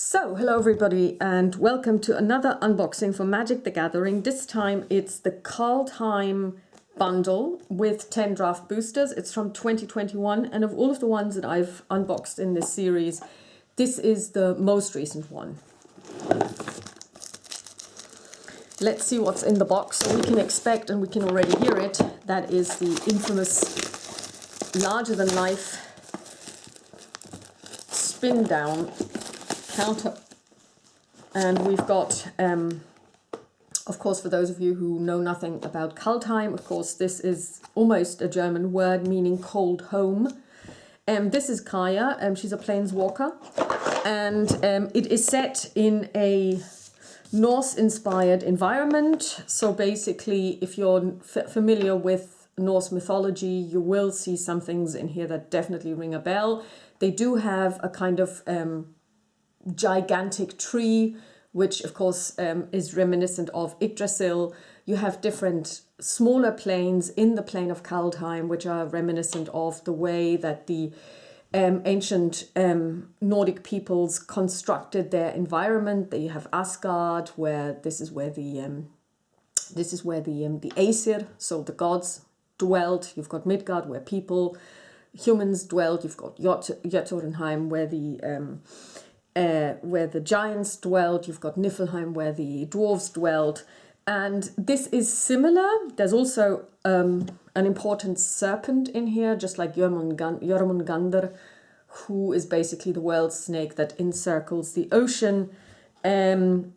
So, hello everybody and welcome to another unboxing for Magic the Gathering. This time it's the Kaldheim Bundle with 10 draft boosters. It's from 2021, and of all of the ones that I've unboxed in this series, this is the most recent one. Let's see what's in the box. So we can expect, and we can already hear it, that is the infamous larger than life spin down counter, and we've got of course, for those of you who know nothing about Kaldheim, of course this is almost a German word meaning cold home. This is Kaya, she's a planeswalker, and it is set in a Norse inspired environment. So basically, if you're familiar with Norse mythology, you will see some things in here that definitely ring a bell. They do have a kind of gigantic tree, which of course is reminiscent of Yggdrasil. You have different smaller planes in the plane of Kaldheim, which are reminiscent of the way that the ancient Nordic peoples constructed their environment. There you have Asgard, where this is where the Aesir, so the gods, dwelt. You've got Midgard, where humans dwelt. You've got Jotunheim, where the giants dwelt. You've got Niflheim, where the dwarves dwelt. And this is similar. There's also an important serpent in here, just like Jormungandr, who is basically the world snake that encircles the ocean. And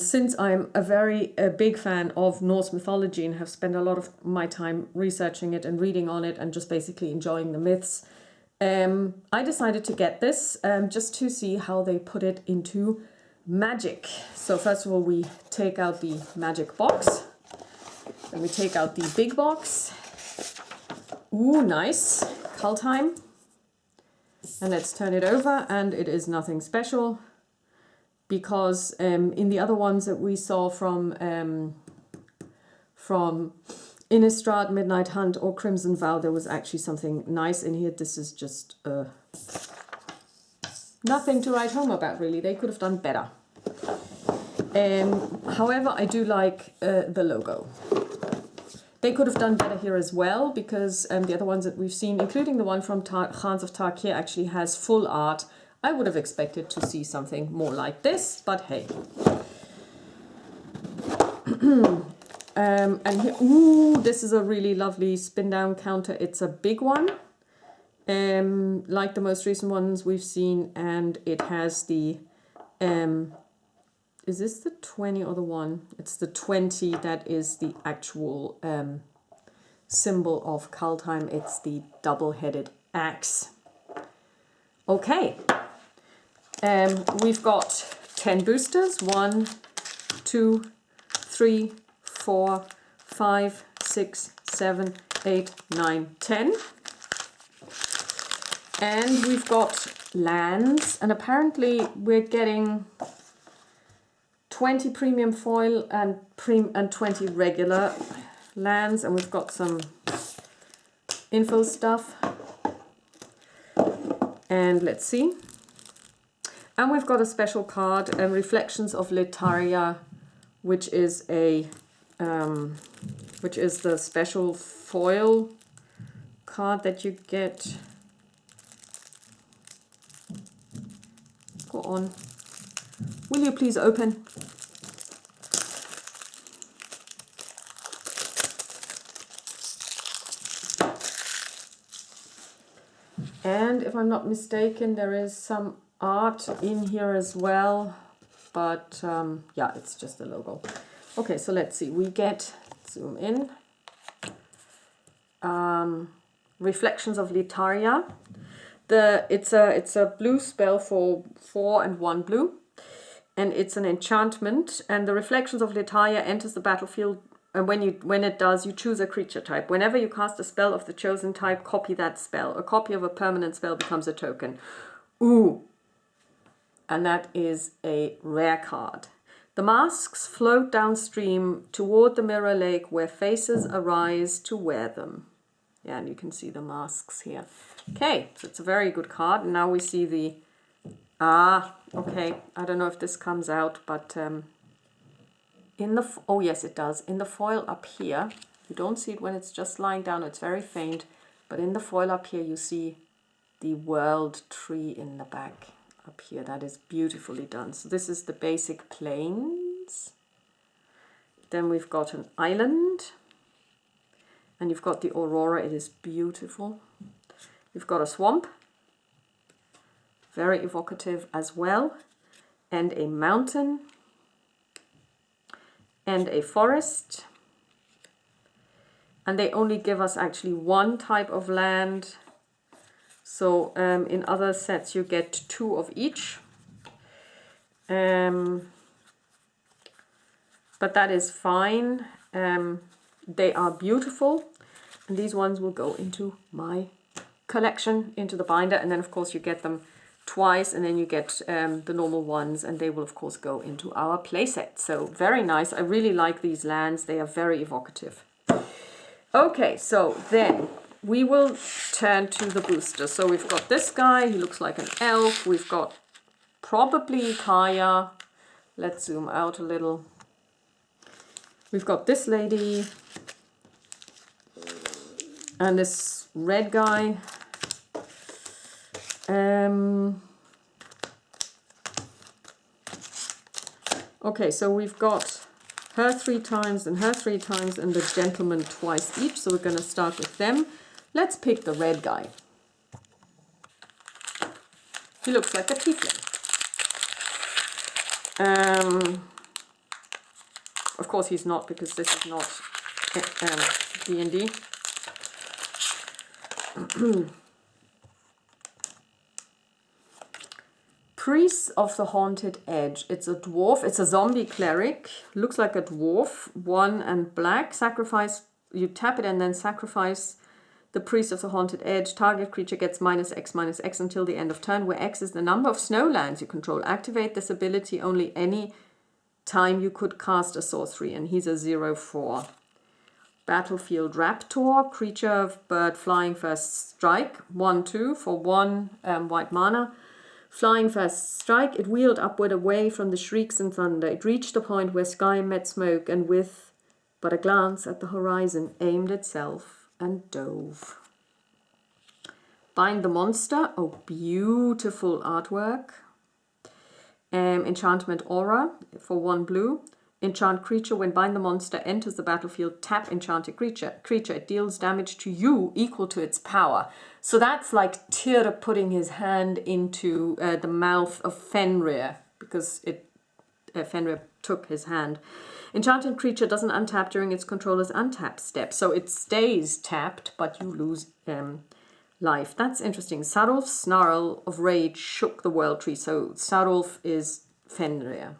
since I'm a big fan of Norse mythology and have spent a lot of my time researching it and reading on it and just basically enjoying the myths, I decided to get this just to see how they put it into Magic. So first of all, we take out the Magic box. Then we take out the big box. Ooh, nice. Kaldheim. And let's turn it over, and it is nothing special, because in the other ones that we saw from Innistrad, Midnight Hunt, or Crimson Vow, there was actually something nice in here. This is just nothing to write home about, really. They could have done better. However, I do like the logo. They could have done better here as well, because the other ones that we've seen, including the one from Khans of Tarkir, actually has full art. I would have expected to see something more like this, but hey. And here, ooh, this is a really lovely spin down counter. It's a big one, like the most recent ones we've seen, and it has the is this the 20 or the 1? It's the 20 that is the actual symbol of Kaldheim. It's the double-headed axe. Okay, we've got 10 boosters. 1, 2, 3, 4, 5, 6, 7, 8, 9, 10. And we've got lands, and apparently we're getting 20 premium foil and 20 regular lands, and we've got some info stuff. And let's see. And we've got a special card, Reflections of Letaria, which is the special foil card that you get. Go on. Will you please open? And if I'm not mistaken, there is some art in here as well, but yeah, it's just the logo. Okay, so let's see. We get, zoom in, Reflections of Letaria. It's a blue spell for 4 and 1 blue, and it's an enchantment. And the Reflections of Letaria enters the battlefield, and when it does, you choose a creature type. Whenever you cast a spell of the chosen type, copy that spell. A copy of a permanent spell becomes a token. Ooh, and that is a rare card. The masks float downstream toward the mirror lake, where faces arise to wear them. Yeah, and you can see the masks here. Okay, so it's a very good card. And now we see the Ah, okay. I don't know if this comes out, but in the, oh yes, it does. In the foil up here, you don't see it when it's just lying down. It's very faint. But in the foil up here, you see the world tree in the back up here. That is beautifully done. So this is the basic plains. Then we've got an island. And you've got the aurora. It is beautiful. You've got a swamp. Very evocative as well. And a mountain. And a forest. And they only give us actually one type of land. So in other sets you get 2 of each. But that is fine. They are beautiful. And these ones will go into my collection, into the binder. And then of course you get them twice, and then you get the normal ones, and they will of course go into our playset. So very nice. I really like these lands. They are very evocative. Okay, so then we will turn to the booster. So we've got this guy, he looks like an elf. We've got probably Kaya. Let's zoom out a little. We've got this lady and this red guy. Okay, so we've got her 3 times and her 3 times and the gentleman twice each. So we're going to start with them. Let's pick the red guy. He looks like a tiefling. Of course he's not, because this is not D&D. Priest of the Haunted Edge. It's a dwarf. It's a zombie cleric. Looks like a dwarf. 1 and black. Sacrifice. You tap it and then sacrifice the Priest of the Haunted Edge. Target creature gets -X until the end of turn, where X is the number of snowlands you control. Activate this ability only any time you could cast a sorcery, and he's a 0/4. Battlefield Raptor. Creature, bird, flying, first strike. 1/2 for 1 white mana. Flying first strike, it wheeled upward away from the shrieks and thunder. It reached the point where sky met smoke, and with but a glance at the horizon, aimed itself and dove. Bind the Monster. Oh, beautiful artwork. Enchantment Aura for 1 blue. Enchant creature. When Bind the Monster enters the battlefield, tap enchanted creature. It deals damage to you equal to its power. So that's like Tyr putting his hand into the mouth of Fenrir, because Fenrir took his hand. Enchanted creature doesn't untap during its controller's untap step. So it stays tapped, but you lose life. That's interesting. Sarulf's snarl of rage shook the world tree. So Sarulf is Fenrir.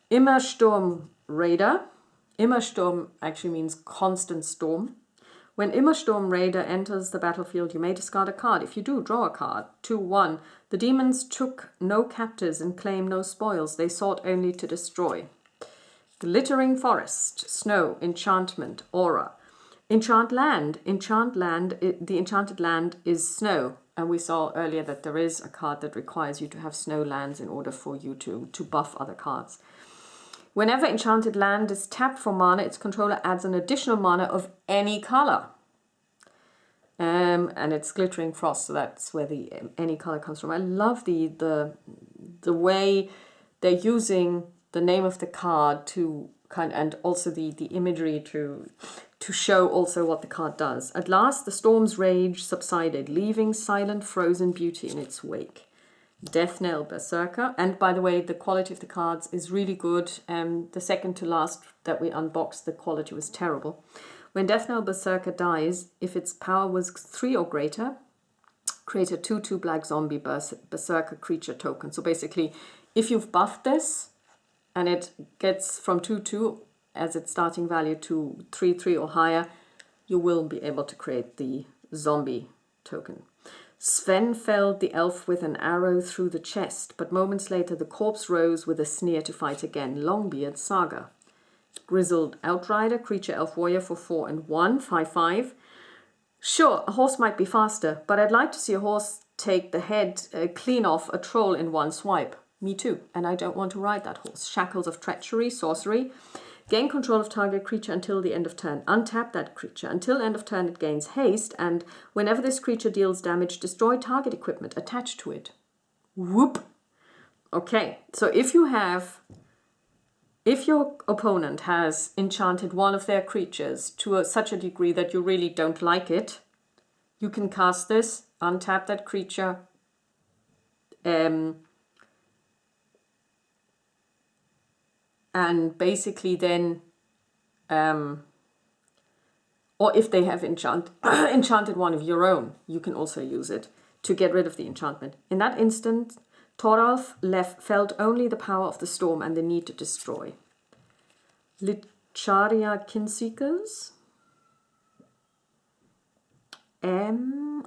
Immersturm Raider. Immersturm actually means constant storm. When Immersturm Raider enters the battlefield, you may discard a card. If you do, draw a card. 2/1. The demons took no captives and claimed no spoils. They sought only to destroy. Glittering Forest. Snow. Enchantment. Aura. Enchant Land. The enchanted land is snow. And we saw earlier that there is a card that requires you to have snow lands in order for you to buff other cards. Whenever enchanted land is tapped for mana, its controller adds an additional mana of any color. And it's Glittering Frost, so that's where the any color comes from. I love the way they're using the name of the card to and also the imagery to show also what the card does. At last, the storm's rage subsided, leaving silent, frozen beauty in its wake. Death Knell Berserker. And by the way, the quality of the cards is really good. The second to last that we unboxed, the quality was terrible. When Death Knell Berserker dies, if its power was 3 or greater, create a 2/2 black zombie Berserker creature token. So basically, if you've buffed this and it gets from 2/2 as its starting value to 3/3 or higher, you will be able to create the zombie token. Sven felled the elf with an arrow through the chest, but moments later the corpse rose with a sneer to fight again. Longbeard Saga. Grizzled Outrider, creature elf warrior for 4 and 1, 5/5. Sure, a horse might be faster, but I'd like to see a horse take the head clean off a troll in one swipe. Me too, and I don't want to ride that horse. Shackles of treachery, sorcery. Gain control of target creature until the end of turn. Untap that creature. Until end of turn it gains haste, and whenever this creature deals damage, destroy target equipment attached to it. Whoop! Okay, so if your opponent has enchanted one of their creatures to such a degree that you really don't like it, you can cast this, untap that creature, and basically then, or if they have enchanted one of your own, you can also use it to get rid of the enchantment. In that instant, Thoralf felt only the power of the storm and the need to destroy. Licharia Kinseekers.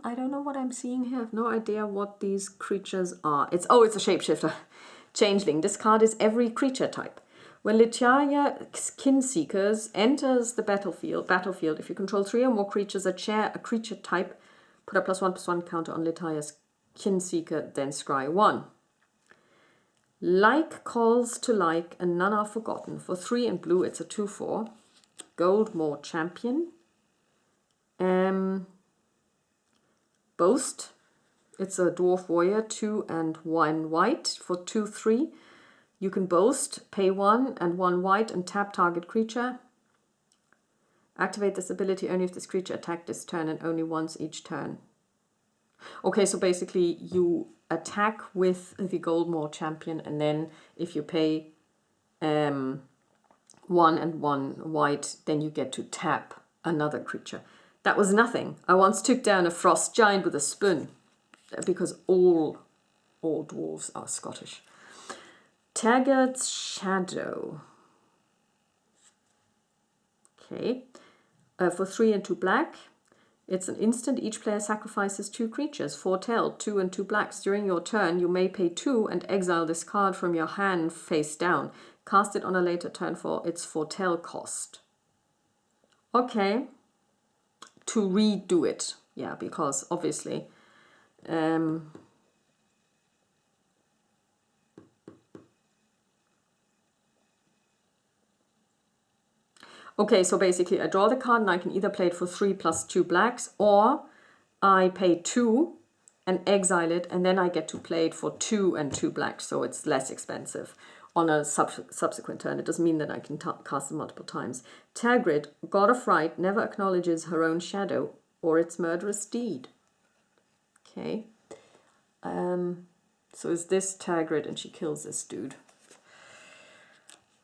I don't know what I'm seeing here. I have no idea what these creatures are. It's a shapeshifter. Changeling. This card is every creature type. When Licharia Kinseekers enters the battlefield, if you control 3 or more creatures that share a creature type, put a +1/+1 counter on Licharia's Kinseeker, then scry 1. Like calls to like, and none are forgotten. For 3 and blue, it's a 2/4. Goldmoor Champion. Boast. It's a dwarf warrior, 2 and 1 white. For 2/3, you can boast, pay 1 and 1 white, and tap target creature. Activate this ability only if this creature attacked this turn and only once each turn. Okay, so basically you attack with the Goldmoor Champion, and then if you pay 1 and 1 white, then you get to tap another creature. That was nothing. I once took down a frost giant with a spoon, because all dwarves are Scottish. Taggart's Shadow. Okay. For 3 and 2 black. It's an instant. Each player sacrifices 2 creatures. Foretell, 2 and 2 blacks. During your turn, you may pay 2 and exile this card from your hand face down. Cast it on a later turn for its foretell cost. Okay. To redo it. Yeah, because obviously... Okay, so basically I draw the card and I can either play it for 3 plus 2 blacks, or I pay 2 and exile it, and then I get to play it for 2 and 2 blacks, so it's less expensive on a subsequent turn. It doesn't mean that I can cast it multiple times. Tergrid, God of Right, never acknowledges her own shadow or its murderous deed. Okay. So is this Tergrid, and she kills this dude.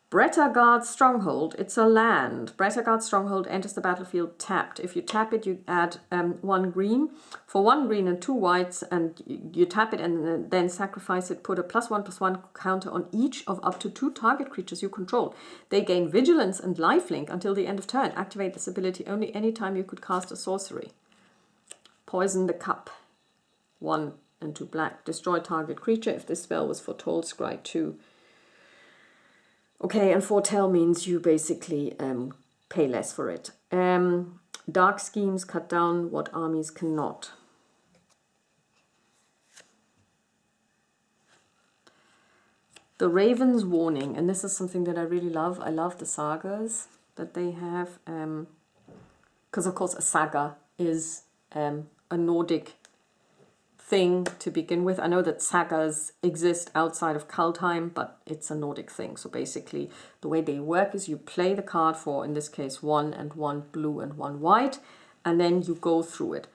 Bretagard's Stronghold, it's a land. Bretagard's Stronghold enters the battlefield tapped. If you tap it, you add 1 green. For 1 green and 2 whites, and you tap it and then sacrifice it, put a +1/+1 counter on each of up to 2 target creatures you control. They gain Vigilance and Lifelink until the end of turn. Activate this ability only anytime you could cast a sorcery. Poison the Cup. 1 and 2 black. Destroy target creature. If this spell was foretold, scry 2. Okay, and foretell means you basically pay less for it. Dark schemes cut down what armies cannot. The Raven's Warning, and this is something that I really love. I love the sagas that they have, because of course a saga is a Nordic thing to begin with. I know that sagas exist outside of Kaldheim, but it's a Nordic thing. So basically the way they work is you play the card for, in this case, 1 and 1 blue and 1 white, and then you go through it.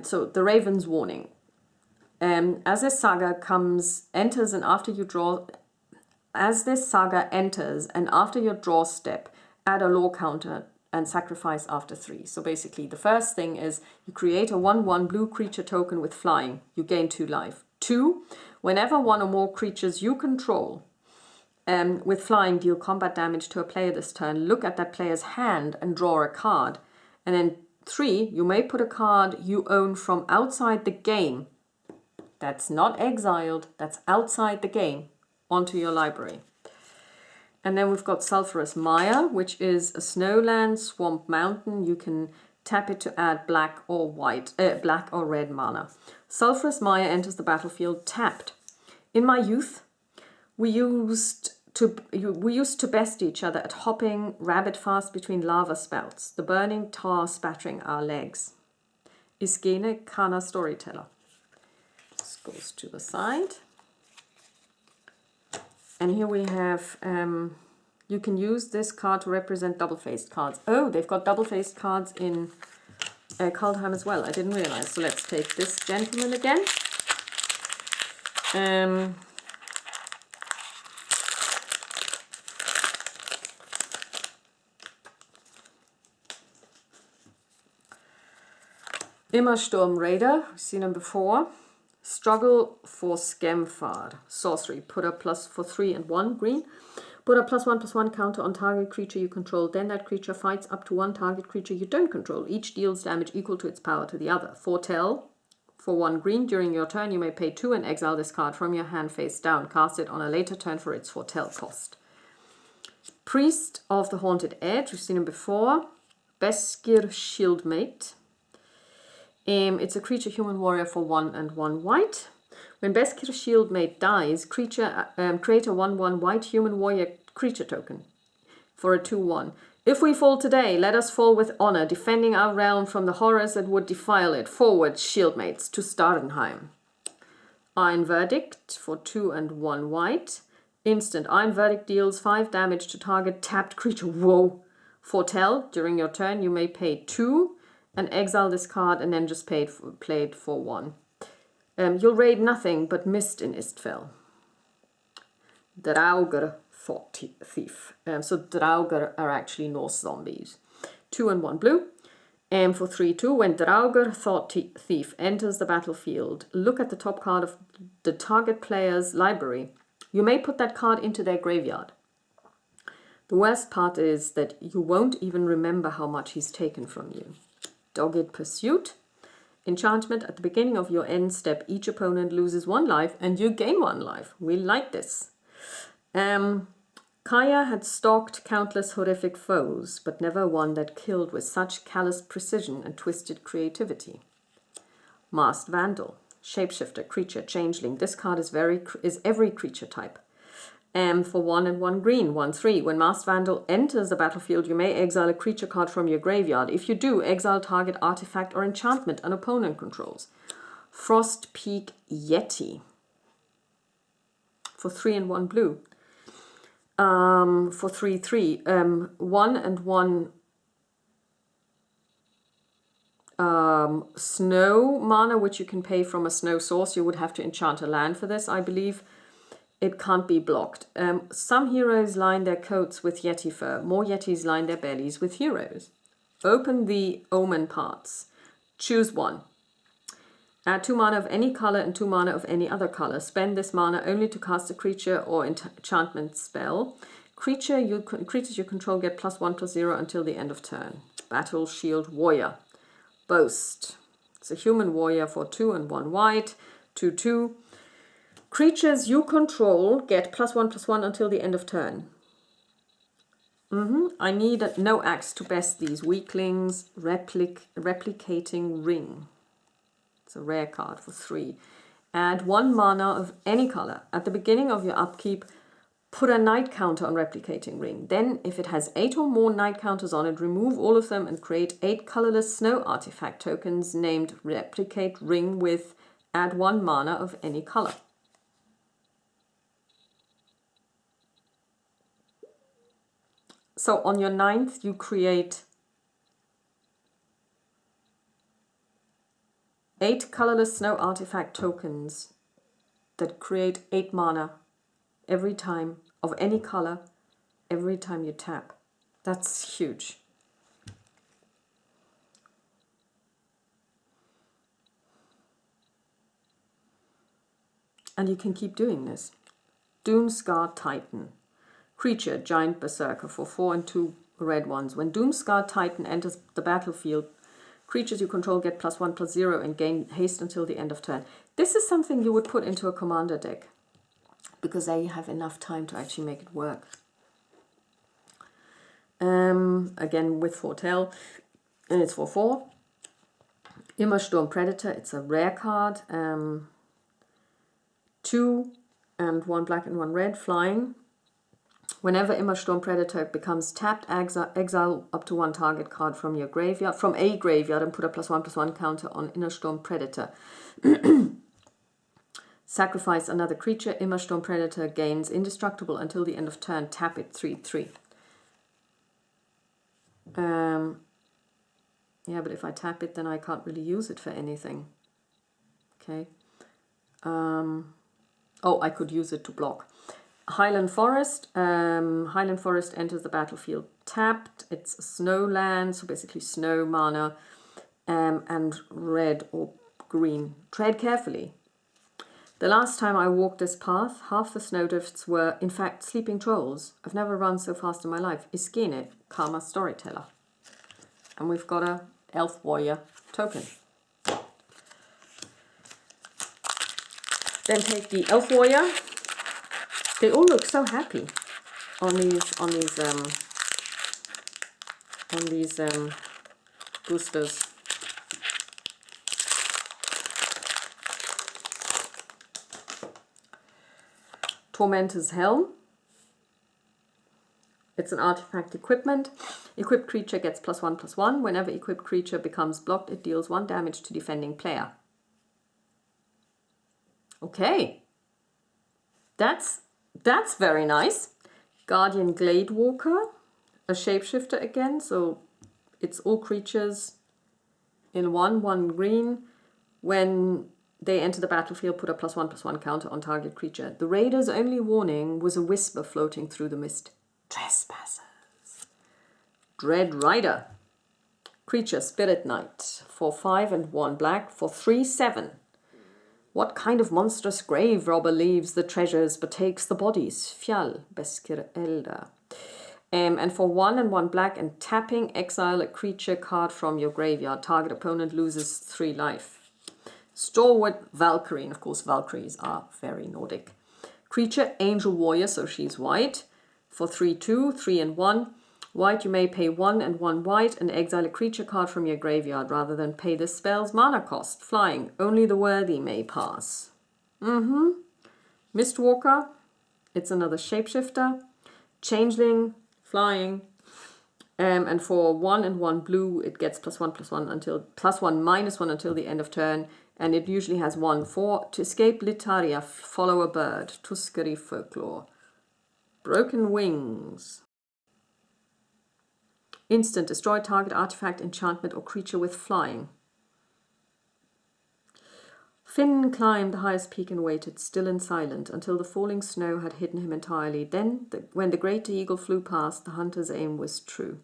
So the Raven's Warning. As this saga enters and after you draw, as this saga enters and after your draw step, add a law counter and sacrifice after 3. So basically the first thing is you create a 1/1 blue creature token with flying. You gain 2 life. 2, whenever 1 or more creatures you control with flying deal combat damage to a player this turn, look at that player's hand and draw a card. And then 3, you may put a card you own from outside the game, that's not exiled, that's outside the game, onto your library. And then we've got Sulphurous Mire, which is a snowland, swamp, mountain. You can Tap it to add black or red mana. Sulphurous Maya enters the battlefield tapped. In my youth, we used to best each other at hopping rabbit fast between lava spouts, the burning tar spattering our legs. Iskene Kana Storyteller. This goes to the side. And here we have, you can use this card to represent double-faced cards. Oh, they've got double-faced cards in Kaldheim as well. I didn't realize. So let's take this gentleman again. Immersturm Raider, we've seen him before. Struggle for Skemfard. Sorcery. Put a plus for 3 and 1 green. Put a +1/+1 counter on target creature you control. Then that creature fights up to one target creature you don't control. Each deals damage equal to its power to the other. Foretell. For 1 green, during your turn you may pay 2 and exile this card from your hand face down. Cast it on a later turn for its foretell cost. Priest of the Haunted Edge. We've seen him before. Beskir Shieldmate. It's a creature human warrior for 1 and 1 white. When Beskir Shieldmate dies, create a 1/1 white human warrior creature token for a 2/1. If we fall today, let us fall with honor, defending our realm from the horrors that would defile it. Forward, Shieldmates, to Stardenheim. Ein Verdict for 2 and 1 white. Instant. Ein Verdict deals 5 damage to target tapped creature. Whoa. Foretell. During your turn, you may pay 2 and exile this card and then just play it for 1. You'll raid nothing but mist in Istfell. Draugr Thought Thief. So Draugr are actually Norse zombies. 2 and 1 blue. For 3/2, when Draugr Thought Thief enters the battlefield, look at the top card of the target player's library. You may put that card into their graveyard. The worst part is that you won't even remember how much he's taken from you. Dogged Pursuit. Enchantment. At the beginning of your end step, each opponent loses 1 life and you gain 1 life. We like this. Kaya had stalked countless horrific foes, but never one that killed with such callous precision and twisted creativity. Masked Vandal. Shapeshifter, creature, changeling. This card is every creature type. For 1 and 1 green, 1/3. When Masked Vandal enters the battlefield, you may exile a creature card from your graveyard. If you do, exile target artifact or enchantment an opponent controls. Frost Peak Yeti. For 3 and 1 blue. For 3/3. 1 and 1 snow mana, which you can pay from a snow source. You would have to enchant a land for this, I believe. It can't be blocked. Some heroes line their coats with yeti fur. More yetis line their bellies with heroes. Open the omen parts. Choose 1. Add 2 mana of any color and 2 mana of any other color. Spend this mana only to cast a creature or enchantment spell. Creatures you control get +1/+0 until the end of turn. Battle Shield Warrior. Boast. It's a human warrior for 2 and 1 white. 2/2. Creatures you control get +1/+1 until the end of turn. I need no axe to best these. Weaklings. Replicating Ring. It's a rare card for 3. Add 1 mana of any color. At the beginning of your upkeep, put a night counter on Replicating Ring. Then, if it has 8 or more night counters on it, remove all of them and create 8 colorless snow artifact tokens named Replicate Ring with add 1 mana of any color. So on your 9th, you create 8 colorless snow artifact tokens that create 8 mana every time of any color, every time you tap. That's huge. And you can keep doing this. Doomscar Titan. Creature, giant berserker for 4 and 2 red ones. When Doomscar Titan enters the battlefield, creatures you control get +1/+0 and gain haste until the end of turn. This is something you would put into a commander deck, because there you have enough time to actually make it work. Again, with Foretell. and it's for 4. Immer Sturm Predator, it's a rare card. 2 and 1 black and 1 red, flying. Whenever Immer Sturm Predator becomes tapped, exile up to 1 target card from your graveyard, from a graveyard, and put a +1/+1 counter on Immer Sturm Predator. Sacrifice another creature. Immer Sturm Predator gains indestructible until the end of turn. Tap it 3/3. Yeah, but if I tap it, then I can't really use it for anything. Okay. Oh, I could use it to block. Highland Forest. Highland Forest enters the battlefield tapped. It's a snow land, so basically snow mana, and red or green. Tread carefully. The last time I walked this path, half the snowdrifts were, in fact, sleeping trolls. I've never run so fast in my life. Iskene, Karma Storyteller. And we've got a Elf Warrior token. Then take the Elf Warrior. They all look so happy on these boosters. Tormentor's Helm. It's an artifact equipment. Equipped creature gets +1/+1. Whenever equipped creature becomes blocked, it deals 1 damage to defending player. Okay. That's very nice. Guardian Gladewalker, a shapeshifter again, so it's all creatures in 1 green. When they enter the battlefield, put a +1/+1 counter on target creature. The raider's only warning was a whisper floating through the mist. Trespassers. Dread Rider. Creature, Spirit Knight. For 5 and 1 black, for 3/7. What kind of monstrous grave robber leaves the treasures but takes the bodies? Fjall, Beskir Elder. And for 1 and 1 black and tapping, exile a creature card from your graveyard. Target opponent loses 3 life. Stalwart Valkyrie, and of course Valkyries are very Nordic. Creature, Angel Warrior, so she's white. For 3/2, 3 and 1. White, you may pay 1 and 1 white and exile a creature card from your graveyard rather than pay the spell's mana cost. Flying, only the worthy may pass. Mistwalker, it's another shapeshifter. Changeling, flying. And for 1 and 1 blue, it gets +1/+1 until +1/-1 until the end of turn. And it usually has 1/4. To escape Litaria, follow a bird. Tuscary Folklore. Broken Wings. Instant, destroy target artifact, enchantment, or creature with flying. Finn climbed the highest peak and waited, still and silent, until the falling snow had hidden him entirely. Then, when the great eagle flew past, the hunter's aim was true.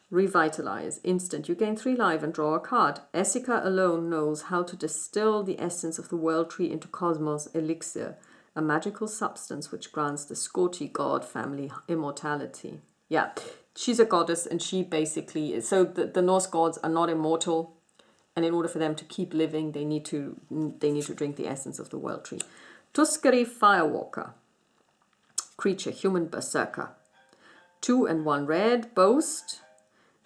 Revitalize. Instant. You gain 3 life and draw a card. Essica alone knows how to distill the essence of the world tree into Cosmos Elixir, a magical substance which grants the Scorchy god family immortality. Yeah, she's a goddess, and she basically is. So the Norse gods are not immortal, and in order for them to keep living, they need to drink the essence of the world tree. Tuscary Firewalker. Creature, human berserker. 2 and 1 red. Boast.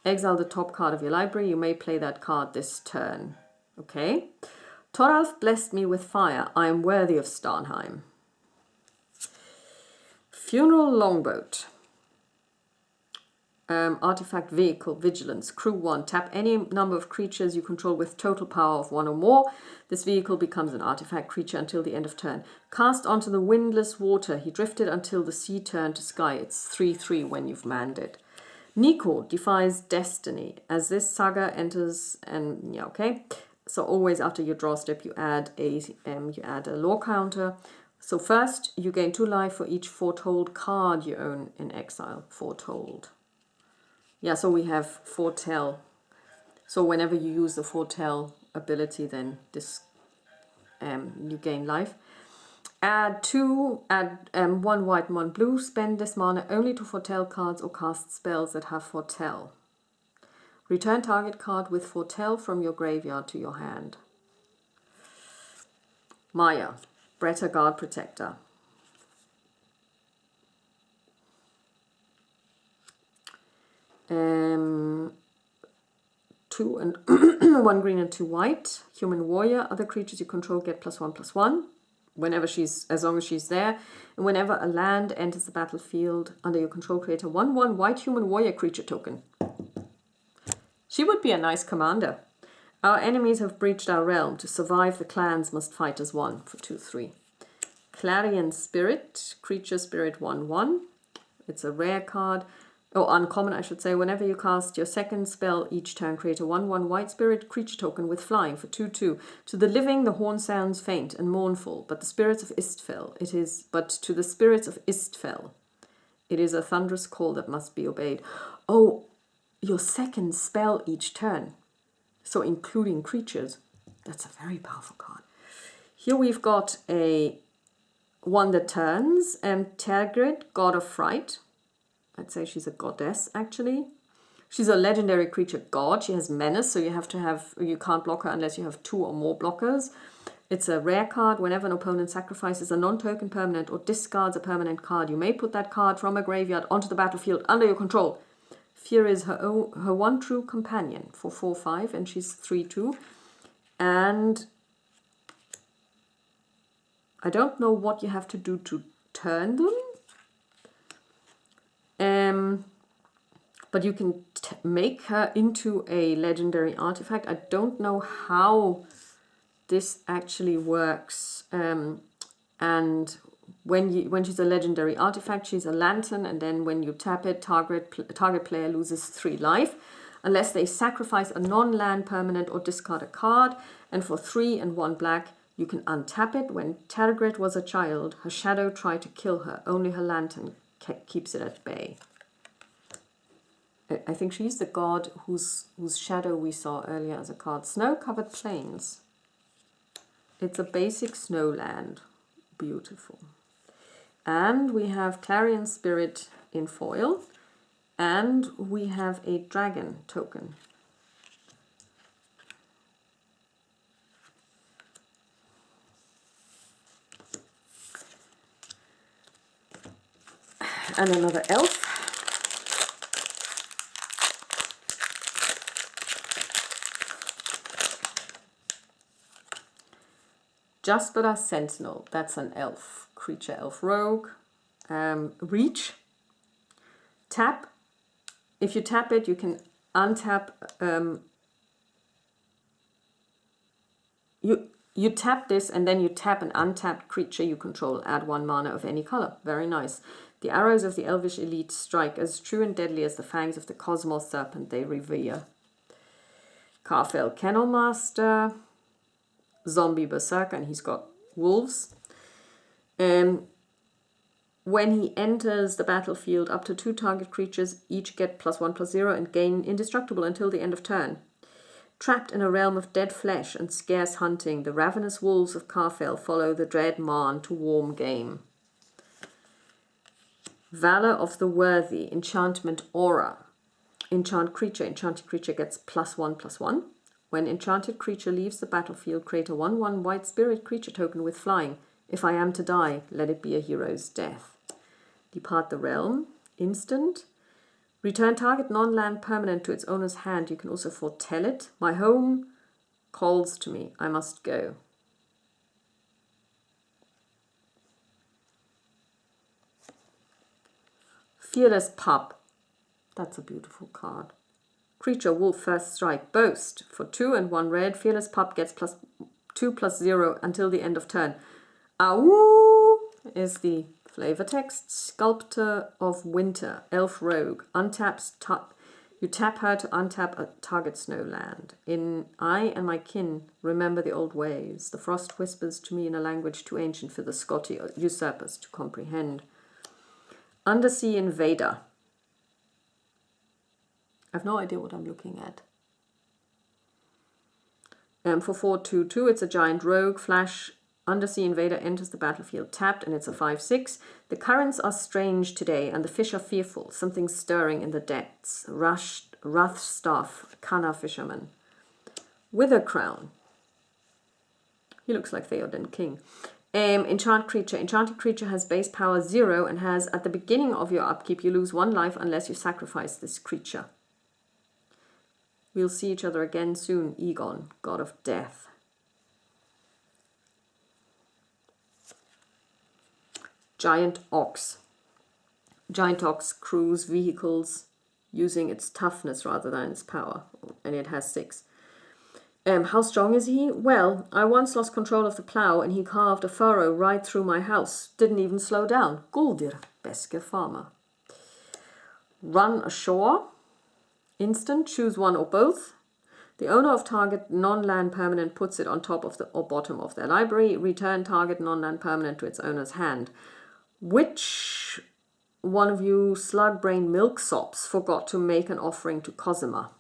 Exile the top card of your library. You may play that card this turn. Okay. Thoralf blessed me with fire. I am worthy of Starnheim. Funeral Longboat. Artifact Vehicle Vigilance. Crew 1. Tap any number of creatures you control with total power of 1 or more. This vehicle becomes an artifact creature until the end of turn. Cast onto the windless water. He drifted until the sea turned to sky. It's 3/3 when you've manned it. Nico defies destiny. As this saga enters, and yeah, okay. So always after your draw step, you add a lore counter. So first, you gain 2 life for each foretold card you own in exile. Foretold. Yeah, so we have foretell. So whenever you use the foretell ability, then this you gain life. Add 1 white and 1 blue. Spend this mana only to foretell cards or cast spells that have foretell. Return target card with foretell from your graveyard to your hand. Maya, Bretta Guard Protector. 2 and 1 green and 2 white. Human warrior. Other creatures you control get +1/+1. Whenever as long as she's there. And whenever a land enters the battlefield under your control, create a 1/1 white human warrior creature token. She would be a nice commander. Our enemies have breached our realm. To survive, the clans must fight as one for 2/3. Clarion Spirit, creature spirit 1/1. It's a rare card. Oh, uncommon, I should say. Whenever you cast your second spell each turn, create a 1/1 white spirit creature token with flying for 2/2. To the living, the horn sounds faint and mournful, but to the spirits of Istfell, it is a thunderous call that must be obeyed. Oh, your second spell each turn. So including creatures. That's a very powerful card. Here we've got a one that turns, Tergrid, God of Fright. I'd say she's a goddess, actually. She's a legendary creature god. She has menace, so you can't block her unless you have 2 or more blockers. It's a rare card. Whenever an opponent sacrifices a non-token permanent or discards a permanent card, you may put that card from a graveyard onto the battlefield under your control. Fear is her one true companion for 4/5, and she's 3/2. And I don't know what you have to do to turn them. But you can make her into a legendary artifact. I don't know how this actually works. And when she's a legendary artifact, she's a lantern, and then when you tap it, target player loses 3 life, unless they sacrifice a non-land permanent or discard a card. And for 3 and 1 black, you can untap it. When Tergrid was a child, her shadow tried to kill her. Only her lantern keeps it at bay. I think she's the god whose shadow we saw earlier as a card. Snow-covered plains. It's a basic snow land. Beautiful. And we have Clarion Spirit in foil. And we have a dragon token. And another elf. Jaspera Sentinel, that's an elf, creature elf rogue. Reach. Tap. If you tap it, you can untap. You tap this and then you tap an untapped creature you control. Add 1 mana of any color. Very nice. The arrows of the elvish elite strike as true and deadly as the fangs of the cosmos serpent they revere. Carfell Kennel Master. Zombie Berserker, and he's got wolves. When he enters the battlefield, up to 2 target creatures each get +1/+0 and gain indestructible until the end of turn. Trapped in a realm of dead flesh and scarce hunting, the ravenous wolves of Carfell follow the dread Marn to warm game. Valor of the Worthy, enchantment aura. Enchanted creature gets +1/+1. When enchanted creature leaves the battlefield, create a 1/1 white spirit creature token with flying. If I am to die, let it be a hero's death. Depart the realm. Instant. Return target non-land permanent to its owner's hand. You can also foretell it. My home calls to me. I must go. Fearless Pup. That's a beautiful card. Creature, wolf, first strike, boast. For 2 and 1 red, Fearless Pup gets +2/+0 until the end of turn. Ow is the flavor text. Sculptor of Winter, elf rogue. You tap her to untap a target snowland. I and my kin remember the old ways. The frost whispers to me in a language too ancient for the Scotty usurpers to comprehend. Undersea Invader. I have no idea what I'm looking at. For 4/2/2, it's a giant rogue. Flash, Undersea Invader enters the battlefield tapped, and it's a 5/6. The currents are strange today, and the fish are fearful. Something stirring in the depths. Wrathstaff, Kana fisherman. Wither Crown. He looks like Theoden King. Enchanted creature has base power 0 and has, at the beginning of your upkeep, you lose 1 life unless you sacrifice this creature. We'll see each other again soon. Egon, god of death. Giant ox. Giant ox crews vehicles using its toughness rather than its power. And it has 6. How strong is he? Well, I once lost control of the plough and he carved a furrow right through my house. Didn't even slow down. Guldir, beske farmer. Run ashore. Instant, choose one or both. The owner of target non-land permanent puts it on top of the or bottom of their library. Return target non-land permanent to its owner's hand. Which one of you slug-brain milksops forgot to make an offering to Cosima?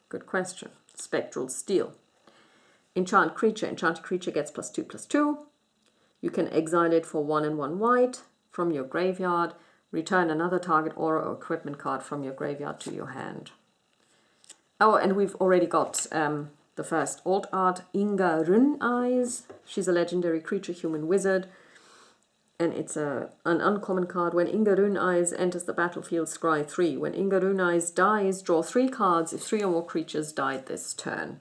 Good question. Spectral steel. Enchant creature. Enchanted creature gets +2/+2. You can exile it for 1 and 1 white from your graveyard. Return another target aura or equipment card from your graveyard to your hand. Oh, and we've already got the first alt art, Inga Run-Eyes. She's a legendary creature, human wizard. And it's an uncommon card. When Inga Run-Eyes enters the battlefield, scry 3. When Inga Run-Eyes dies, draw 3 cards if 3 or more creatures died this turn.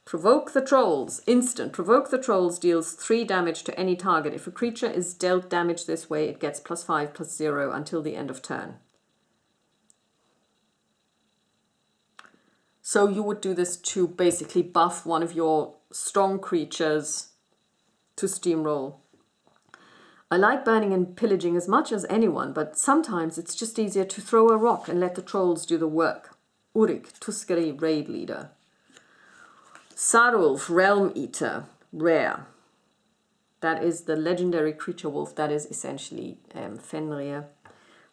Provoke the Trolls. Instant. Provoke the Trolls deals 3 damage to any target. If a creature is dealt damage this way, it gets +5/+0 until the end of turn. So you would do this to basically buff one of your strong creatures to steamroll. I like burning and pillaging as much as anyone, but sometimes it's just easier to throw a rock and let the trolls do the work. Urik, Tuskeri raid leader. Sarulf, Realm Eater, rare. That is the legendary creature wolf. That is essentially Fenrir.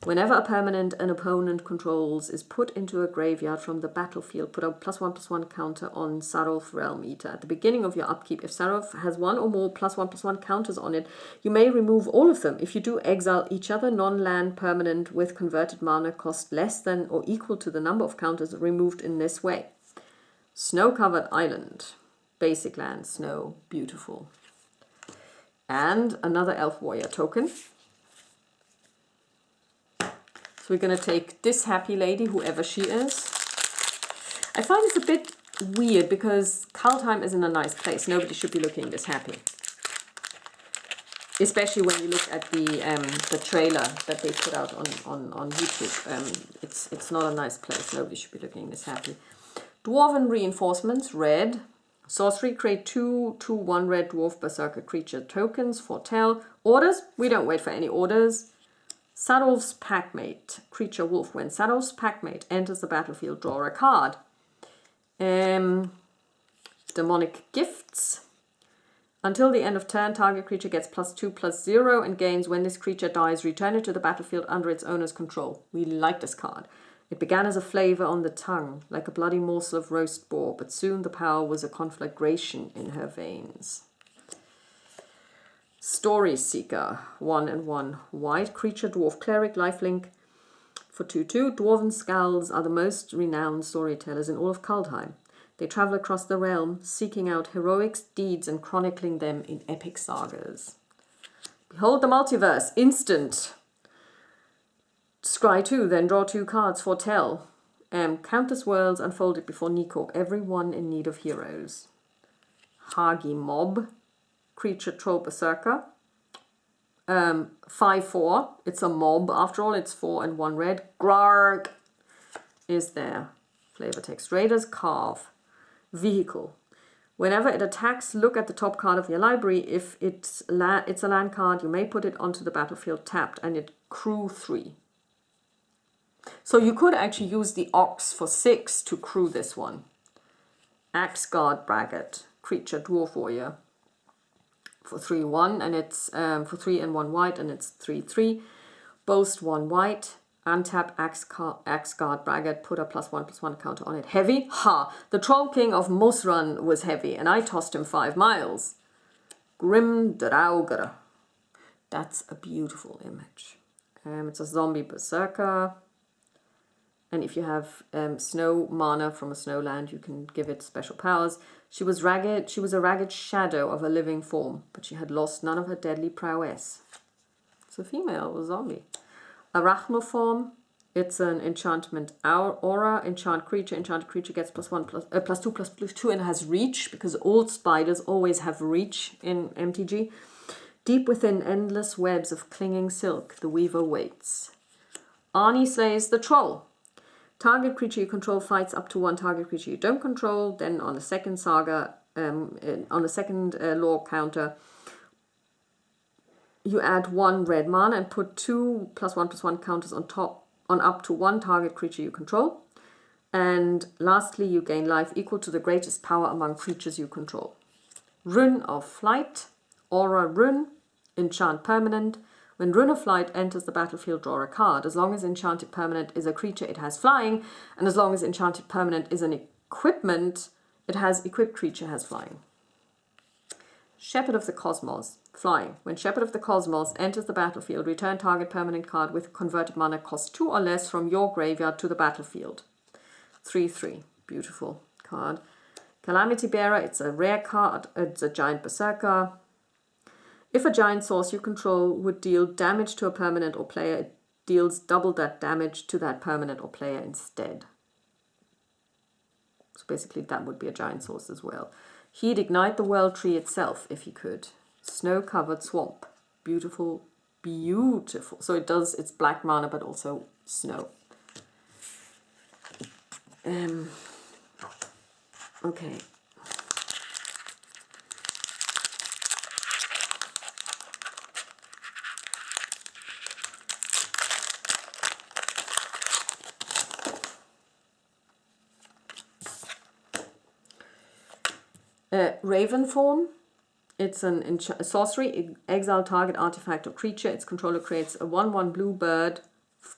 Whenever a permanent an opponent controls is put into a graveyard from the battlefield, put a +1/+1 counter on Sarulf, Realm Eater. At the beginning of your upkeep, if Sarulf has 1 or more +1/+1 counters on it, you may remove all of them. If you do, exile each other non-land permanent with converted mana cost less than or equal to the number of counters removed in this way. Snow-covered island. Basic land, snow, beautiful. And another elf warrior token. So we're going to take this happy lady, whoever she is. I find this a bit weird because Kaldheim is in a nice place. Nobody should be looking this happy. Especially when you look at the trailer that they put out on YouTube. It's not a nice place. Nobody should be looking this happy. Dwarven reinforcements, red. Sorcery, create 2/1 red dwarf berserker creature tokens. Foretell. Orders, we don't wait for any orders. Sarulf's Packmate, creature wolf. When Sarulf's Packmate enters the battlefield, draw a card. Demonic gifts. Until the end of turn, target creature gets +2/+0 and gains when this creature dies. Return it to the battlefield under its owner's control. We like this card. It began as a flavor on the tongue, like a bloody morsel of roast boar, but soon the power was a conflagration in her veins. Story Seeker, 1 and 1 white creature, dwarf cleric, lifelink for 2/2. Dwarven skulls are the most renowned storytellers in all of Kaldheim. They travel across the realm, seeking out heroic deeds and chronicling them in epic sagas. Behold the multiverse, instant. Scry 2, then draw 2 cards, foretell. Countless worlds unfolded before Nico, every one in need of heroes. Hagi Mob. Creature troll berserker. 5/4. It's a mob after all. It's 4 and 1 red. Grarg is there. Flavor text. Raiders carve. Vehicle. Whenever it attacks, look at the top card of your library. If it's a land card, you may put it onto the battlefield tapped, and it crew 3. So you could actually use the ox for 6 to crew this one. Axe guard braggart. Creature dwarf warrior. For 3/1 and it's for 3 and 1 white and it's 3/3. Boast 1 white. Untap Axe Guard Braggart. Put a +1/+1 counter on it. Heavy? Ha! The Troll King of Mosrun was heavy and I tossed him 5 miles. Grim Draugr. That's a beautiful image. It's a zombie berserker. And if you have snow mana from a snow land, you can give it special powers. She was ragged. She was a ragged shadow of a living form, but she had lost none of her deadly prowess. It's a female, a zombie. Arachnoform, It's an enchantment aura. Enchanted creature gets +2/+2, and has reach, because old spiders always have reach in MTG. Deep within endless webs of clinging silk, the weaver waits. Arnie slays the troll. Target creature you control fights up to one target creature you don't control. Then on the second saga, on the second lore counter, you add 1 red mana and put 2 +1/+1 counters on up to one target creature you control. And lastly, you gain life equal to the greatest power among creatures you control. Rune of Flight, Aura Rune, enchant permanent. When Rune of Flight enters the battlefield, draw a card. As long as enchanted permanent is a creature, it has flying. And as long as enchanted permanent is an equipment, it has equipped creature has flying. Shepherd of the Cosmos, flying. When Shepherd of the Cosmos enters the battlefield, return target permanent card with converted mana cost 2 or less from your graveyard to the battlefield. 3/3, beautiful card. Calamity Bearer, it's a rare card, it's a giant berserker. If a giant source you control would deal damage to a permanent or player, it deals double that damage to that permanent or player instead. So basically that would be a giant source as well. He'd ignite the world tree itself if he could. Snow-covered swamp. Beautiful, beautiful. So it's black mana but also snow. Okay. Ravenform. It's a sorcery. Exile target artifact or creature. Its controller creates a 1/1 blue bird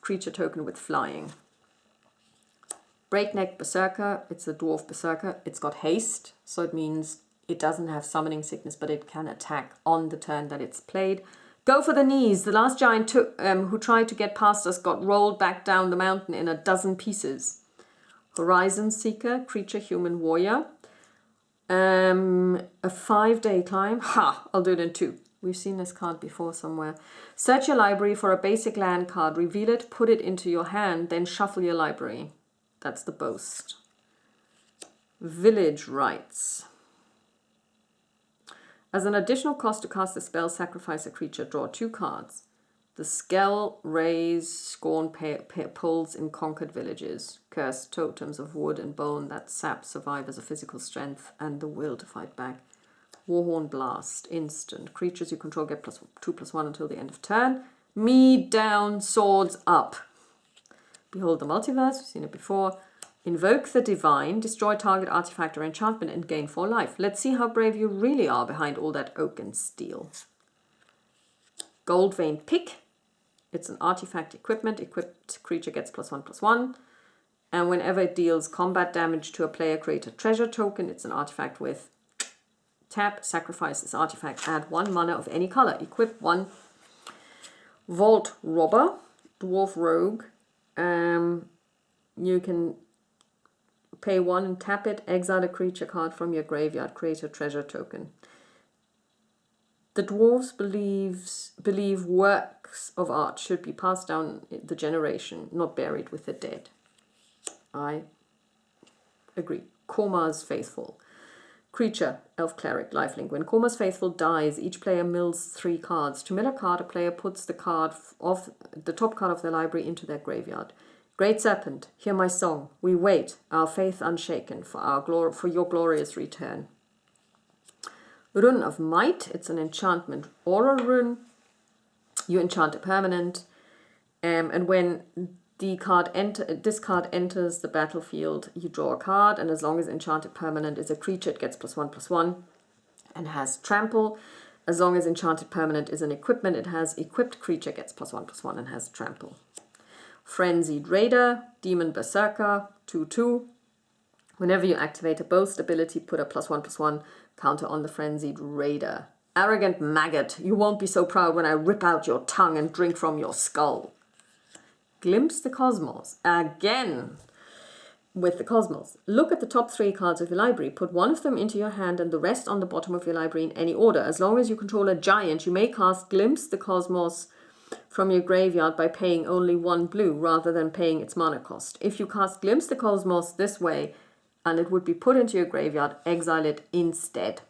creature token with flying. Breakneck Berserker. It's a dwarf berserker. It's got haste, so it means it doesn't have summoning sickness, but it can attack on the turn that it's played. Go for the knees. The last giant who tried to get past us got rolled back down the mountain in a dozen pieces. Horizon Seeker. Creature human warrior. A 5-day climb. Ha! I'll do it in 2. We've seen this card before somewhere. Search your library for a basic land card. Reveal it, put it into your hand, then shuffle your library. That's the boast. Village Rites. As an additional cost to cast the spell, sacrifice a creature. Draw 2 cards. The Skell raise scorn pulls in conquered villages. Cursed totems of wood and bone that sap survivors of physical strength and the will to fight back. Warhorn Blast. Instant. Creatures you control get +2/+1 until the end of turn. Me down, swords up. Behold the Multiverse. We've seen it before. Invoke the Divine. Destroy target artifact or enchantment and gain 4 life. Let's see how brave you really are behind all that oak and steel. Goldvein Pick. It's an artifact equipment. Equipped creature gets +1/+1. And whenever it deals combat damage to a player, create a treasure token. It's an artifact with tap. Sacrifice this artifact. Add 1 mana of any color. Equip 1. Vault Robber. Dwarf Rogue. You can pay 1 and tap it. Exile a creature card from your graveyard. Create a treasure token. The dwarves believe works of art should be passed down the generation, not buried with the dead. I agree. Korma's Faithful. Creature, Elf Cleric, Lifelink. When Korma's Faithful dies, each player mills 3 cards. To mill a card, a player puts the top card of their library into their graveyard. Great Serpent, hear my song. We wait, our faith unshaken, for your glorious return. Rune of Might, it's an enchantment aura rune. You enchant a permanent. And when this card enters the battlefield, you draw a card, and as long as enchanted permanent is a creature, it gets +1/+1 and has trample. As long as enchanted permanent is an equipment, it has equipped creature, gets +1/+1 and has trample. Frenzied Raider, Demon Berserker, 2/2. Whenever you activate a boast ability, put a +1/+1 counter on the Frenzied Raider. Arrogant Maggot, you won't be so proud when I rip out your tongue and drink from your skull. Glimpse the Cosmos. Again, with the Cosmos. Look at the top 3 cards of your library. Put 1 of them into your hand and the rest on the bottom of your library in any order. As long as you control a giant, you may cast Glimpse the Cosmos from your graveyard by paying only 1 blue rather than paying its mana cost. If you cast Glimpse the Cosmos this way and it would be put into your graveyard, exile it instead.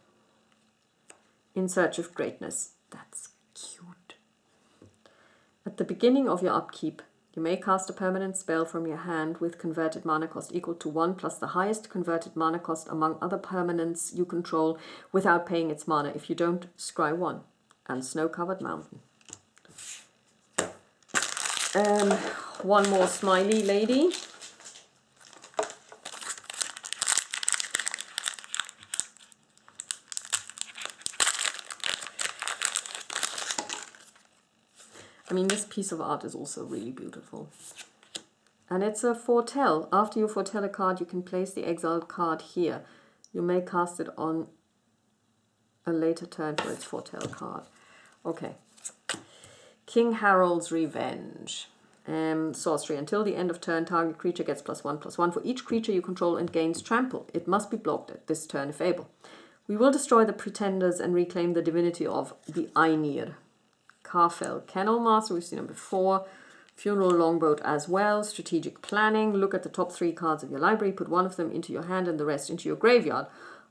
In Search of Greatness. That's cute. At the beginning of your upkeep, you may cast a permanent spell from your hand with converted mana cost equal to 1 plus the highest converted mana cost among other permanents you control without paying its mana. If you don't, scry 1. And Snow-Covered Mountain. One more smiley lady. I mean, this piece of art is also really beautiful. And it's a foretell. After you foretell a card, you can place the exiled card here. You may cast it on a later turn for its foretell card. Okay. King Harold's Revenge. Sorcery. Until the end of turn, target creature gets +1/+1 for each creature you control and gains trample. It must be blocked at this turn if able. We will destroy the pretenders and reclaim the divinity of the Einir. Carfell Kennel Master, we've seen him before. Funeral Longboat as well. Strategic Planning. Look at the top 3 cards of your library. Put 1 of them into your hand and the rest into your graveyard.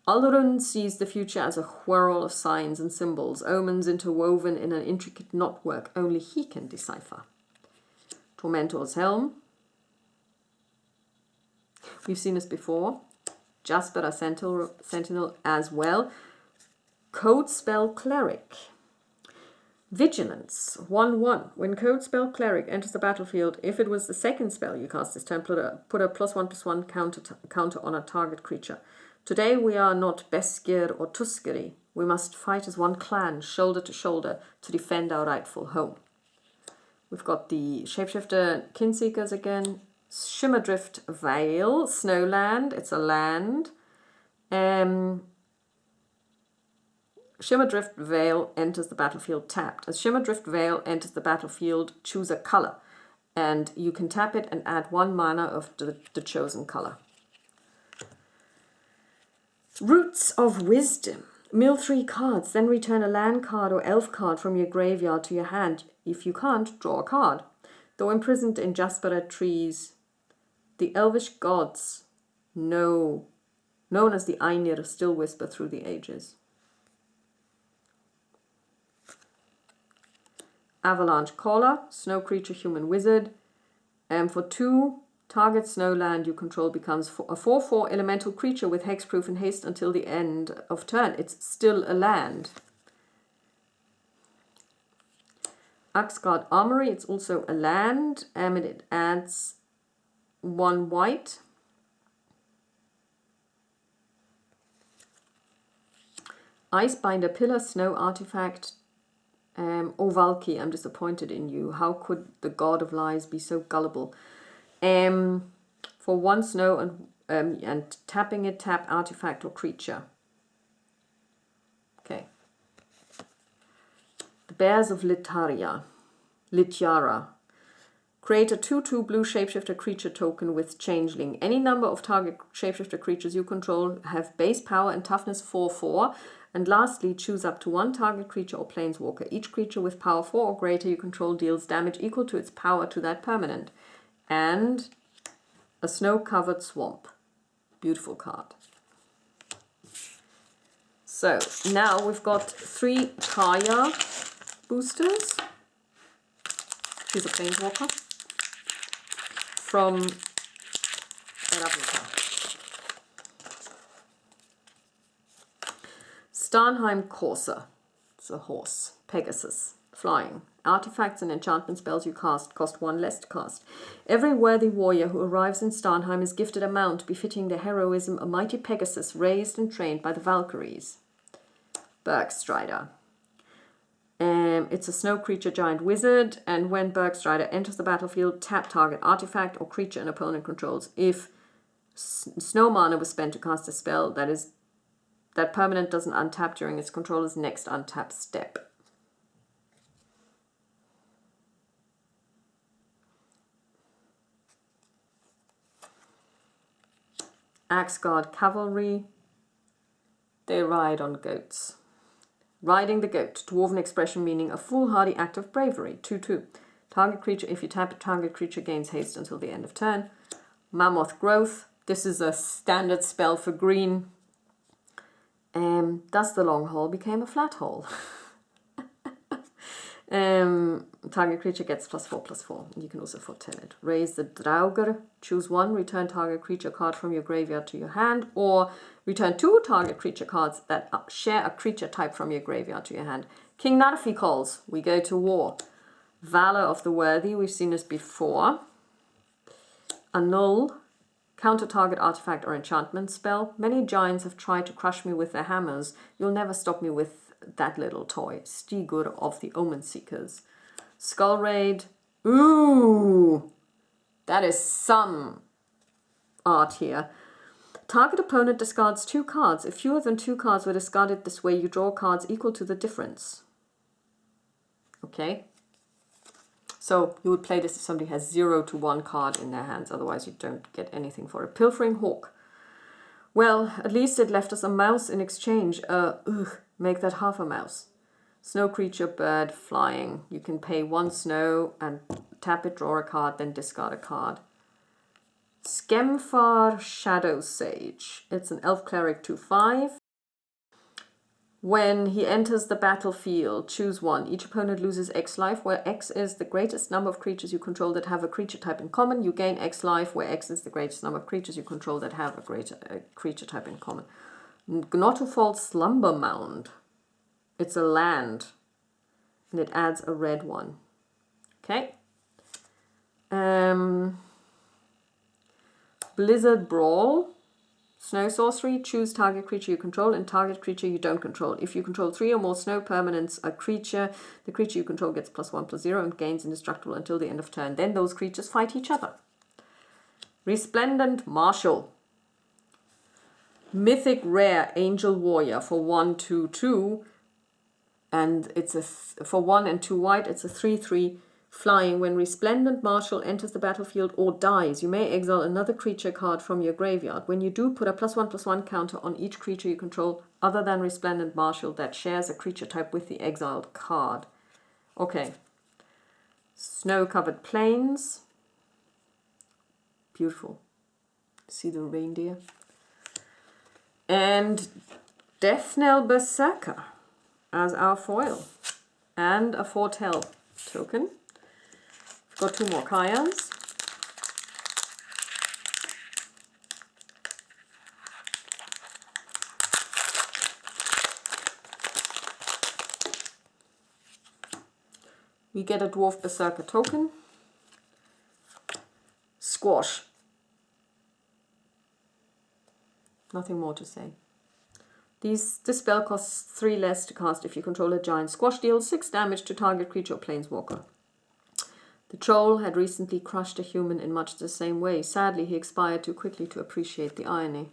Alrund sees the future as a whirl of signs and symbols, omens interwoven in an intricate knotwork only he can decipher. Tormentor's Helm. We've seen this before. Jaspera Sentinel as well. Code Spell Cleric. Vigilance, 1/1. When Code Spell Cleric enters the battlefield, if it was the second spell you cast this turn, put a +1/+1 counter on a target creature. Today we are not Beskir or Tuskeri. We must fight as one clan, shoulder to shoulder, to defend our rightful home. We've got the Shapeshifter Kinseekers again. Shimmerdrift Vale, Snowland, it's a land. Shimmerdrift Vale enters the battlefield tapped. As Shimmerdrift Vale enters the battlefield, choose a color. And you can tap it and add 1 mana of the chosen color. Roots of Wisdom. Mill 3 cards, then return a land card or elf card from your graveyard to your hand. If you can't, draw a card. Though imprisoned in Jaspera trees, the elvish gods, known as the Einir, still whisper through the ages. Avalanche Caller, Snow Creature, Human Wizard. For 2, target snowland you control becomes a 4/4 elemental creature with hexproof and haste until the end of turn. It's still a land. Axgard Armory, it's also a land, and it adds 1 white. Icebinder Pillar, Snow Artifact. Valky, I'm disappointed in you. How could the god of lies be so gullible? For 1 snow and tapping it, tap artifact or creature. Okay. The Bears of Litiara. Create a 2/2 blue shapeshifter creature token with changeling. Any number of target shapeshifter creatures you control have base power and toughness 4/4. And lastly, choose up to 1 target creature or planeswalker. Each creature with power 4 or greater you control deals damage equal to its power to that permanent. And a Snow-Covered Swamp. Beautiful card. So now we've got 3 Kaya boosters. She's a planeswalker from Ravnica. Starnheim Courser, it's a horse. Pegasus, flying. Artifacts and enchantment spells you cast cost 1 less to cast. Every worthy warrior who arrives in Starnheim is gifted a mount befitting their heroism, a mighty Pegasus raised and trained by the Valkyries. Bergstrider. It's a snow creature giant wizard, and when Bergstrider enters the battlefield, tap target artifact or creature an opponent controls. If snow mana was spent to cast a spell, that permanent doesn't untap during its controller's next untap step. Axgard Cavalry. They ride on goats. Riding the goat, dwarven expression meaning a foolhardy act of bravery. 2/2. Target creature, if you tap it, target creature gains haste until the end of turn. Mammoth growth. This is a standard spell for green. Thus the long hole became a flat hole. Target creature gets +4/+4. You can also foretell it. Raise the Draugr. Choose one. Return target creature card from your graveyard to your hand, or return 2 target creature cards that share a creature type from your graveyard to your hand. King Narfi calls. We go to war. Valor of the Worthy. We've seen this before. Annul. Counter target artifact or enchantment spell. Many giants have tried to crush me with their hammers. You'll never stop me with that little toy. Stigur of the Omen Seekers. Skull Raid. Ooh! That is some art here. Target opponent discards 2 cards. If fewer than 2 cards were discarded this way, you draw cards equal to the difference. Okay? So you would play this if somebody has 0 to 1 card in their hands. Otherwise you don't get anything for it. Pilfering Hawk. Well, at least it left us a mouse in exchange. Make that half a mouse. Snow creature, bird, flying. You can pay 1 snow and tap it, draw a card, then discard a card. Skemfar Shadow Sage. It's an elf cleric 2/5. When he enters the battlefield, choose 1. Each opponent loses X life, where X is the greatest number of creatures you control that have a creature type in common. You gain X life, where X is the greatest number of creatures you control that have a creature type in common. Gnotofall Slumber Mound. It's a land, and it adds a red one. Okay. Blizzard Brawl. Snow sorcery. Choose target creature you control and target creature you don't control. If you control 3 or more snow permanents, the creature you control gets +1/+0 and gains indestructible until the end of turn. Then those creatures fight each other. Resplendent Marshal. Mythic Rare Angel Warrior for 1/2/2. And it's for 1 and 2 white, it's a 3/3 flying. When Resplendent Marshal enters the battlefield or dies, you may exile another creature card from your graveyard. When you do, put a +1/+1 counter on each creature you control other than Resplendent Marshal that shares a creature type with the exiled card. Okay. Snow-covered plains. Beautiful. See the reindeer. And Deathnell Berserker as our foil. And a foretell token. We've got 2 more Kayans. We get a Dwarf Berserker token. Squash. Nothing more to say. This spell costs 3 less to cast if you control a giant. Squash deals 6 damage to target creature or planeswalker. The troll had recently crushed a human in much the same way. Sadly, he expired too quickly to appreciate the irony.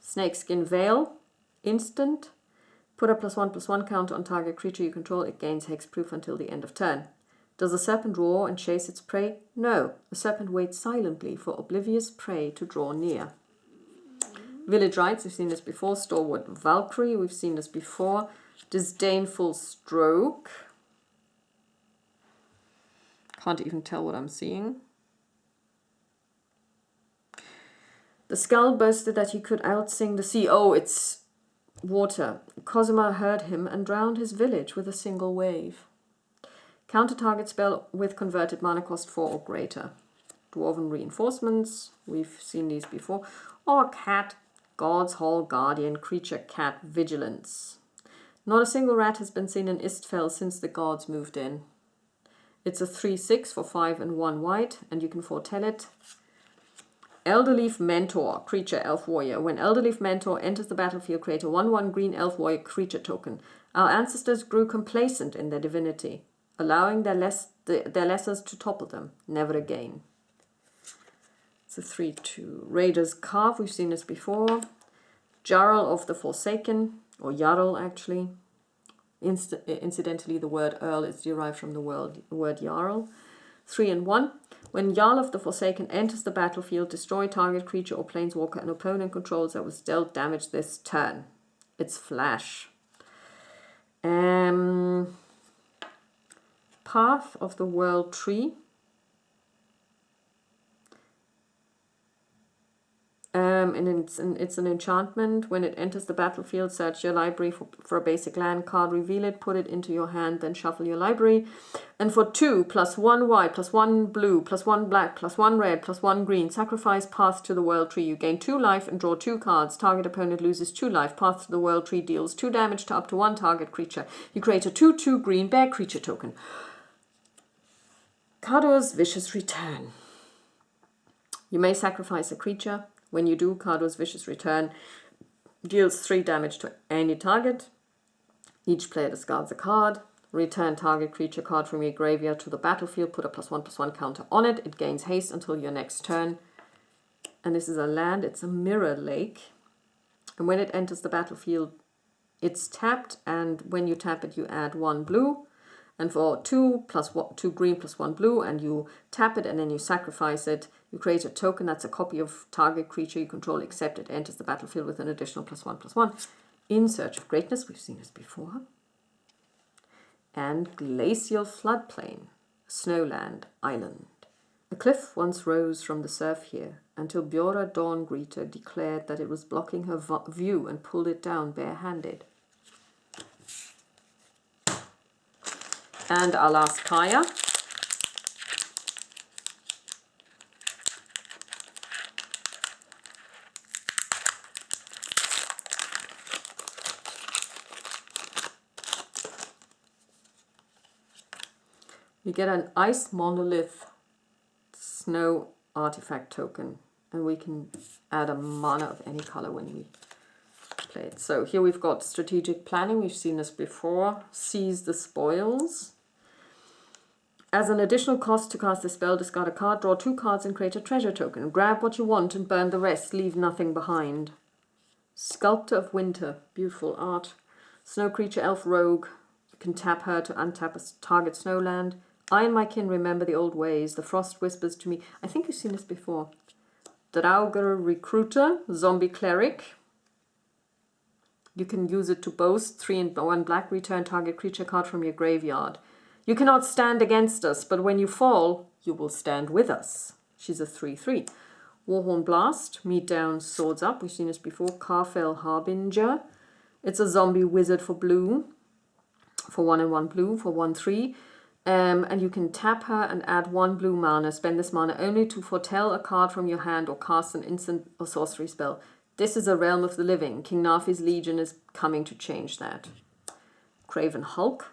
Snakeskin Veil. Instant. Put a +1/+1 counter on target creature you control. It gains hexproof until the end of turn. Does the serpent roar and chase its prey? No. The serpent waits silently for oblivious prey to draw near. Village Rites, we've seen this before. Stalwart Valkyrie, we've seen this before. Disdainful Stroke. Can't even tell what I'm seeing. The skull boasted that he could outsing the sea. Oh, it's water. Cosima heard him and drowned his village with a single wave. Counter target spell with converted mana cost 4 or greater. Dwarven Reinforcements, we've seen these before. Or cat. God's Hall Guardian, creature cat, vigilance. Not a single rat has been seen in Istfell since the gods moved in. It's a 3/6 for 5 and 1 white, and you can foretell it. Elderleaf Mentor, creature elf warrior. When Elderleaf Mentor enters the battlefield, create a 1/1 green elf warrior creature token. Our ancestors grew complacent in their divinity, allowing their lessers to topple them. Never again. It's a 3/2. Raider's Carve, we've seen this before. Jarl of the Forsaken, or Jarl actually. Incidentally, the word Earl is derived from the word Jarl. 3 and 1. When Jarl of the Forsaken enters the battlefield, destroy target creature or planeswalker an opponent controls that was dealt damage this turn. It's flash. Path of the World Tree. And it's an enchantment. When it enters the battlefield, search your library for a basic land card, reveal it, put it into your hand, then shuffle your library. And for 2 + 1 white + 1 blue + 1 black + 1 red + 1 green, sacrifice Path to the World Tree. You gain 2 life and draw 2 cards. Target opponent loses 2 life. Path to the World Tree deals 2 damage to up to 1 target creature. You create a 2/2 green bear creature token. Kado's Vicious Return. You may sacrifice a creature. When you do, Kado's Vicious Return deals 3 damage to any target. Each player discards a card. Return target creature card from your graveyard to the battlefield. Put a +1/+1 counter on it. It gains haste until your next turn. And this is a land. It's a Mirror Lake. And when it enters the battlefield, it's tapped. And when you tap it, you add 1 blue. And for 2 + 2 green + 1 blue, and you tap it and then you sacrifice it, you create a token that's a copy of target creature you control, except it enters the battlefield with an additional +1/+1. In Search of Greatness, we've seen this before. And Glacial Floodplain, Snowland Island. A cliff once rose from the surf here, until Bjora Dawn-Greeter declared that it was blocking her view and pulled it down barehanded. And our last Kaya. We get an Ice Monolith Snow artifact token, and we can add a mana of any color when we play it. So here we've got Strategic Planning. We've seen this before. Seize the Spoils. As an additional cost to cast the spell, discard a card, draw 2 cards and create a treasure token. Grab what you want and burn the rest. Leave nothing behind. Sculptor of Winter. Beautiful art. Snow creature, elf rogue. You can tap her to untap a target snowland. I and my kin remember the old ways. The frost whispers to me. I think you've seen this before. Draugr Recruiter. Zombie cleric. You can use it to boast. 3 and 1 black. Return target creature card from your graveyard. You cannot stand against us, but when you fall, you will stand with us. She's a 3/3. Warhorn Blast, meet down, swords up. We've seen this before. Carfell Harbinger. It's a zombie wizard for blue. For 1 and 1 blue, for 1/3. And you can tap her and add 1 blue mana. Spend this mana only to foretell a card from your hand or cast an instant or sorcery spell. This is a realm of the living. King Nafi's Legion is coming to change that. Craven Hulk.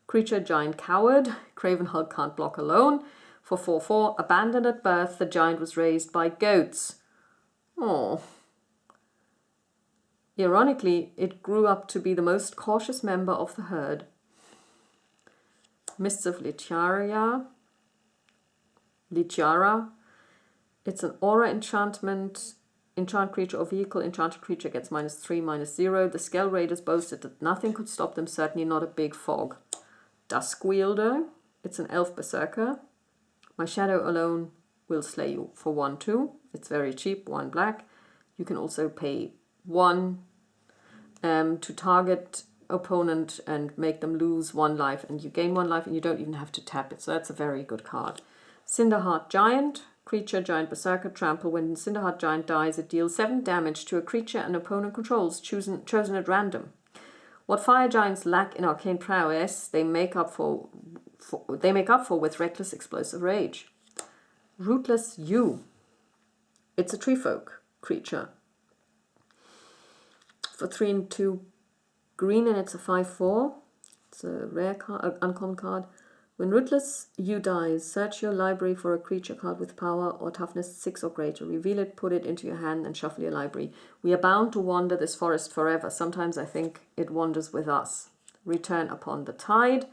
Creature, Giant Coward. Craven Hulk can't block alone. For 4/4, abandoned at birth, the giant was raised by goats. Oh. Ironically, it grew up to be the most cautious member of the herd. Mists of Lichara. It's an aura enchantment. Enchant creature or vehicle. Enchanted creature gets -3/-0. The Skell Raiders boasted that nothing could stop them, certainly not a big fog. Dusk Wielder. It's an elf berserker. My shadow alone will slay you. For 1/2. It's very cheap, 1 black. You can also pay 1 to target opponent and make them lose 1 life, and you gain 1 life, and you don't even have to tap it. So that's a very good card. Cinderheart Giant. Creature, Giant Berserker, trample. When Cinderheart Giant dies, it deals 7 damage to a creature an opponent controls, chosen at random. What fire giants lack in arcane prowess, they make up for with reckless explosive rage. Rootless Yew. It's a tree folk creature. For 3 and 2 green, and it's a 5/4. It's a rare card, uncommon card. When Rootless Yew dies, search your library for a creature card with power or toughness 6 or greater. Reveal it, put it into your hand, and shuffle your library. We are bound to wander this forest forever. Sometimes I think it wanders with us. Return upon the tide.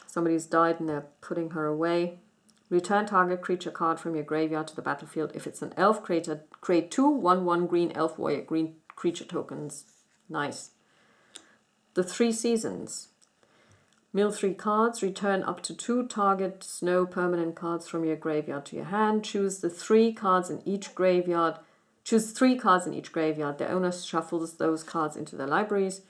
Somebody's died and they're putting her away. Return target creature card from your graveyard to the battlefield. If it's an elf, create 2 1/1 green elf warrior green creature tokens. Nice. The 3 Seasons. Mill 3 cards. Return up to 2 target snow permanent cards from your graveyard to your hand. Choose the 3 cards in each graveyard Choose 3 cards in each graveyard. The owner shuffles those cards into their libraries.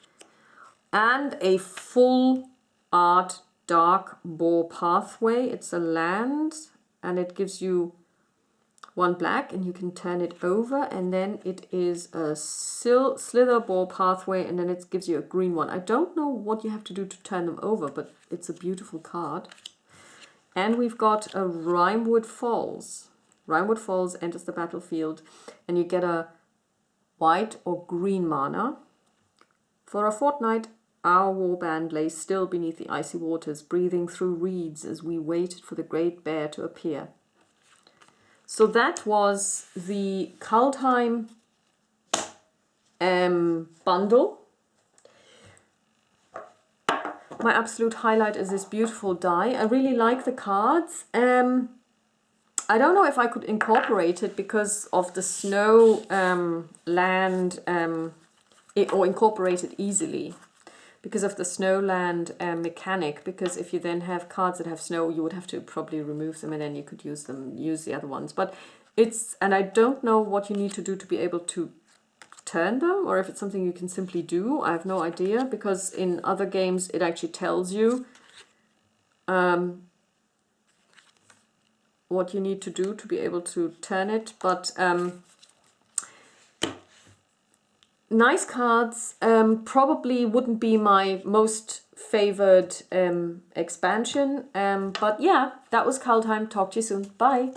And a full art dark boar pathway. It's a land and it gives you 1 black and you can turn it over, and then it is a slither boar pathway, and then it gives you a green one. I don't know what you have to do to turn them over, but it's a beautiful card. And we've got a Rimewood Falls. Rimewood Falls enters the battlefield and you get a white or green mana. For a fortnight, our warband lay still beneath the icy waters, breathing through reeds as we waited for the great bear to appear. So that was the Kaldheim bundle. My absolute highlight is this beautiful die. I really like the cards. I don't know if I could incorporate it because of the snow land, or incorporate it easily because of the snow land mechanic. Because if you then have cards that have snow, you would have to probably remove them and then you could use the other ones. But and I don't know what you need to do to be able to turn them, or if it's something you can simply do. I have no idea, because in other games it actually tells you what you need to do to be able to turn it. But nice cards. Probably wouldn't be my most favored expansion. But yeah, that was Kaldheim. Talk to you soon. Bye.